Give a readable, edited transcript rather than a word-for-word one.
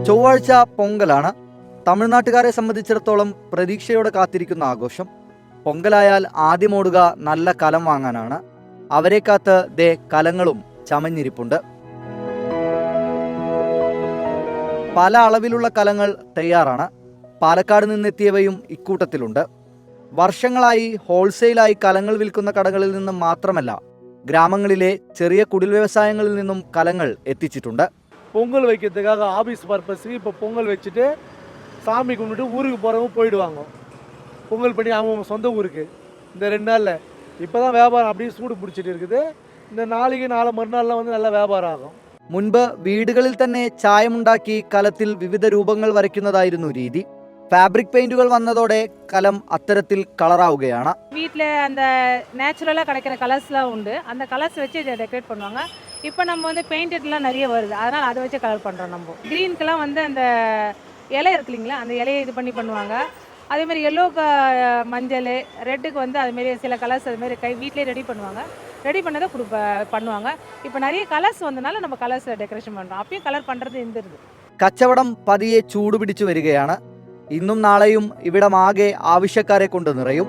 ചൊവ്വാഴ്ച പൊങ്കലാണ്. തമിഴ്നാട്ടുകാരെ സംബന്ധിച്ചിടത്തോളം പ്രതീക്ഷയോടെ കാത്തിരിക്കുന്ന ആഘോഷം. പൊങ്കലായാൽ ആദ്യമോടുക നല്ല കലം വാങ്ങാനാണ്. അവരെ കാത്ത് ദേ കലങ്ങളും ചമഞ്ഞിരിപ്പുണ്ട്. പല അളവിലുള്ള കലങ്ങൾ തയ്യാറാണ്. പാലക്കാട് നിന്നെത്തിയവയും ഇക്കൂട്ടത്തിലുണ്ട്. വർഷങ്ങളായി ഹോൾസെയിലായി കലങ്ങൾ വിൽക്കുന്ന കടകളിൽ നിന്നും മാത്രമല്ല, ഗ്രാമങ്ങളിലെ ചെറിയ കുടിൽ വ്യവസായങ്ങളിൽ നിന്നും കലങ്ങൾ എത്തിച്ചിട്ടുണ്ട്. பொங்கல் வைக்கிறதுக்காக ஆஃபீஸ் பர்பஸுக்கு இப்போ பொங்கல் வச்சுட்டு சாமி கும்பிட்டு ஊருக்கு போகிறவங்க போயிடுவாங்க. பொங்கல் பண்ணி அவங்க சொந்த ஊருக்கு இந்த 2 நாளில் இப்போ தான் வியாபாரம் அப்படியே சூடு பிடிச்சிட்டு இருக்குது. இந்த நாளைக்கு நாளை மறுநாள்லாம் வந்து നല്ല വ്യാപാരം ആകും. മുൻപ് വീടുകളിൽ തന്നെ ചായമുണ്ടാക്കി കലത്തിൽ വിവിധ രൂപങ്ങൾ വരയ്ക്കുന്നതായിരുന്നു രീതി. ഫാബ്രിക് പെയിന്റുകൾ വന്നതോടെ കലം അത്തരത്തിൽ കളറാവുകയാണ്. வீட்டில் அந்த நேச்சுரலாக கிடைக்கிற கலர்ஸ்லாம் உண்டு. அந்த கலர்ஸ் வச்சு இதை டெக்கரேட் பண்ணுவாங்க. இப்போ நம்ம வந்து பெயிண்டட்லாம் நிறைய வருது, அதனால் அதை வச்சு கலர் பண்ணுறோம். நம்ம க்ரீனுக்கெல்லாம் வந்து அந்த இலை இருக்கு இல்லைங்களா, அந்த இலையை இது பண்ணி பண்ணுவாங்க. அதேமாதிரி எல்லோக்கு மஞ்சள், ரெட்டுக்கு வந்து அதுமாரி சில கலர்ஸ் அதுமாரி வீட்டிலே ரெடி பண்ணுவாங்க. ரெடி பண்ணதை பண்ணுவாங்க. இப்போ நிறைய கலர்ஸ் வந்தனால நம்ம கலர்ஸ் டெக்கரேஷன் பண்ணுறோம். அப்பயும் கலர் பண்ணுறது இருந்துருது. കച്ചവടം പതിയെ ചൂടുപിടിച്ചു വരികയാണ്. ഇന്നും നാളെയും ഇവിടമാകെ ആവശ്യക്കാരെ കൊണ്ട് നിറയും.